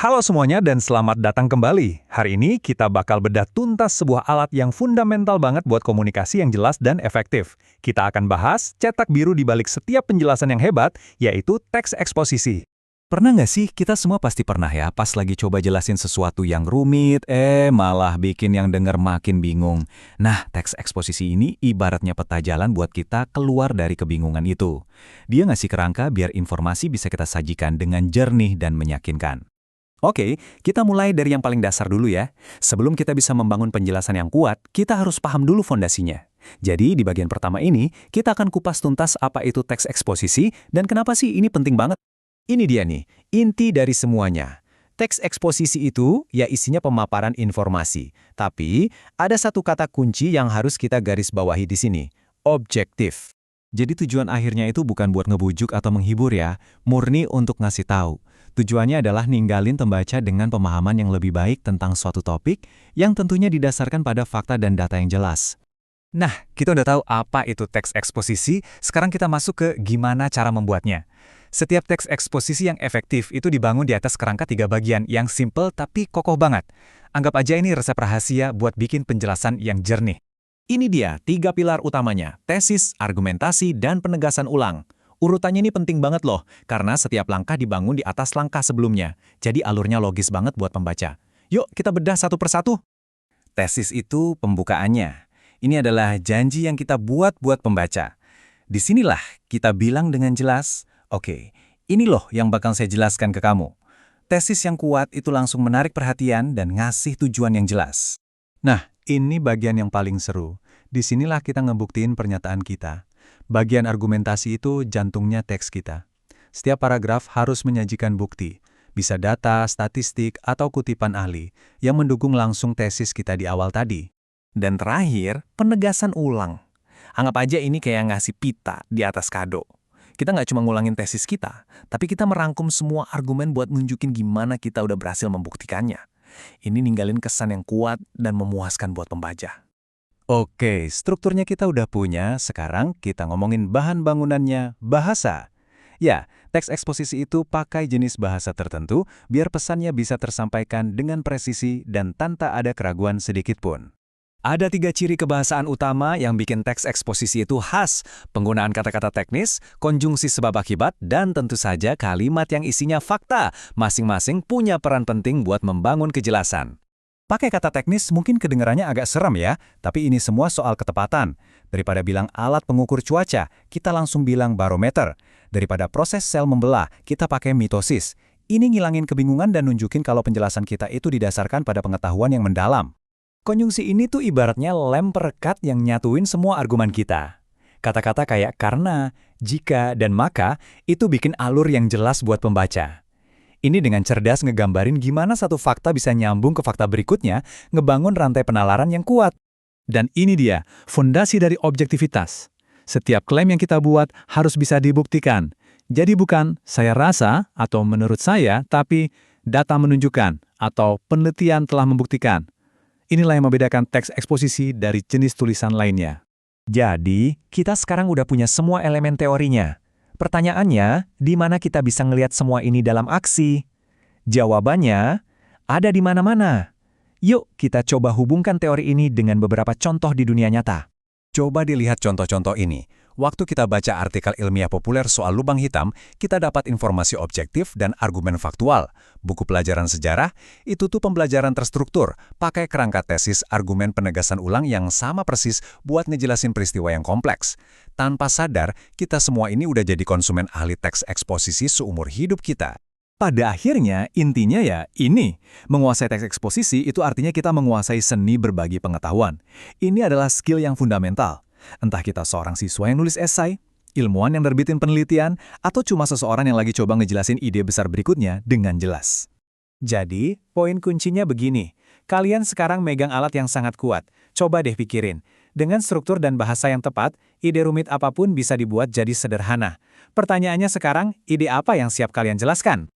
Halo semuanya dan selamat datang kembali. Hari ini kita bakal bedah tuntas sebuah alat yang fundamental banget buat komunikasi yang jelas dan efektif. Kita akan bahas cetak biru di balik setiap penjelasan yang hebat, yaitu teks eksposisi. Pernah nggak sih, kita semua pasti pernah ya, pas lagi coba jelasin sesuatu yang rumit, malah bikin yang denger makin bingung. Nah, teks eksposisi ini ibaratnya peta jalan buat kita keluar dari kebingungan itu. Dia ngasih kerangka biar informasi bisa kita sajikan dengan jernih dan meyakinkan. Oke, kita mulai dari yang paling dasar dulu ya. Sebelum kita bisa membangun penjelasan yang kuat, kita harus paham dulu fondasinya. Jadi, di bagian pertama ini, kita akan kupas tuntas apa itu teks eksposisi dan kenapa sih ini penting banget. Ini dia nih, inti dari semuanya. Teks eksposisi itu ya isinya pemaparan informasi. Tapi, ada satu kata kunci yang harus kita garis bawahi di sini, objektif. Jadi tujuan akhirnya itu bukan buat ngebujuk atau menghibur ya, murni untuk ngasih tahu. Tujuannya adalah ninggalin pembaca dengan pemahaman yang lebih baik tentang suatu topik yang tentunya didasarkan pada fakta dan data yang jelas. Nah, kita udah tahu apa itu teks eksposisi, sekarang kita masuk ke gimana cara membuatnya. Setiap teks eksposisi yang efektif itu dibangun di atas kerangka 3 bagian yang simple tapi kokoh banget. Anggap aja ini resep rahasia buat bikin penjelasan yang jernih. Ini dia 3 pilar utamanya, tesis, argumentasi, dan penegasan ulang. Urutannya ini penting banget loh, karena setiap langkah dibangun di atas langkah sebelumnya. Jadi alurnya logis banget buat pembaca. Yuk kita bedah satu persatu. Tesis itu pembukaannya. Ini adalah janji yang kita buat pembaca. Disinilah kita bilang dengan jelas, oke, ini loh yang bakal saya jelaskan ke kamu. Tesis yang kuat itu langsung menarik perhatian dan ngasih tujuan yang jelas. Nah, ini bagian yang paling seru. Disinilah kita ngebuktiin pernyataan kita. Bagian argumentasi itu jantungnya teks kita. Setiap paragraf harus menyajikan bukti, bisa data, statistik, atau kutipan ahli yang mendukung langsung tesis kita di awal tadi. Dan terakhir, penegasan ulang. Anggap aja ini kayak ngasih pita di atas kado. Kita nggak cuma ngulangin tesis kita, tapi kita merangkum semua argumen buat nunjukin gimana kita udah berhasil membuktikannya. Ini ninggalin kesan yang kuat dan memuaskan buat pembaca. Oke, strukturnya kita udah punya, sekarang kita ngomongin bahan bangunannya, bahasa. Ya, teks eksposisi itu pakai jenis bahasa tertentu biar pesannya bisa tersampaikan dengan presisi dan tanpa ada keraguan sedikit pun. Ada 3 ciri kebahasaan utama yang bikin teks eksposisi itu khas, penggunaan kata-kata teknis, konjungsi sebab akibat, dan tentu saja kalimat yang isinya fakta, masing-masing punya peran penting buat membangun kejelasan. Pakai kata teknis mungkin kedengarannya agak seram ya, tapi ini semua soal ketepatan. Daripada bilang alat pengukur cuaca, kita langsung bilang barometer. Daripada proses sel membelah, kita pakai mitosis. Ini ngilangin kebingungan dan nunjukin kalau penjelasan kita itu didasarkan pada pengetahuan yang mendalam. Konjungsi ini tuh ibaratnya lem perekat yang nyatuin semua argumen kita. Kata-kata kayak karena, jika, dan maka itu bikin alur yang jelas buat pembaca. Ini dengan cerdas ngegambarin gimana satu fakta bisa nyambung ke fakta berikutnya, ngebangun rantai penalaran yang kuat. Dan ini dia, fondasi dari objektivitas. Setiap klaim yang kita buat harus bisa dibuktikan. Jadi bukan saya rasa atau menurut saya, tapi data menunjukkan atau penelitian telah membuktikan. Inilah yang membedakan teks eksposisi dari jenis tulisan lainnya. Jadi, kita sekarang udah punya semua elemen teorinya. Pertanyaannya, di mana kita bisa ngelihat semua ini dalam aksi? Jawabannya, ada di mana-mana. Yuk, kita coba hubungkan teori ini dengan beberapa contoh di dunia nyata. Coba dilihat contoh-contoh ini. Waktu kita baca artikel ilmiah populer soal lubang hitam, kita dapat informasi objektif dan argumen faktual. Buku pelajaran sejarah, itu tuh pembelajaran terstruktur, pakai kerangka tesis argumen penegasan ulang yang sama persis buat ngejelasin peristiwa yang kompleks. Tanpa sadar, kita semua ini udah jadi konsumen ahli teks eksposisi seumur hidup kita. Pada akhirnya, intinya ya ini. Menguasai teks eksposisi itu artinya kita menguasai seni berbagi pengetahuan. Ini adalah skill yang fundamental. Entah kita seorang siswa yang nulis esai, ilmuwan yang nerbitin penelitian, atau cuma seseorang yang lagi coba ngejelasin ide besar berikutnya dengan jelas. Jadi, poin kuncinya begini. Kalian sekarang megang alat yang sangat kuat. Coba deh pikirin. Dengan struktur dan bahasa yang tepat, ide rumit apapun bisa dibuat jadi sederhana. Pertanyaannya sekarang, ide apa yang siap kalian jelaskan?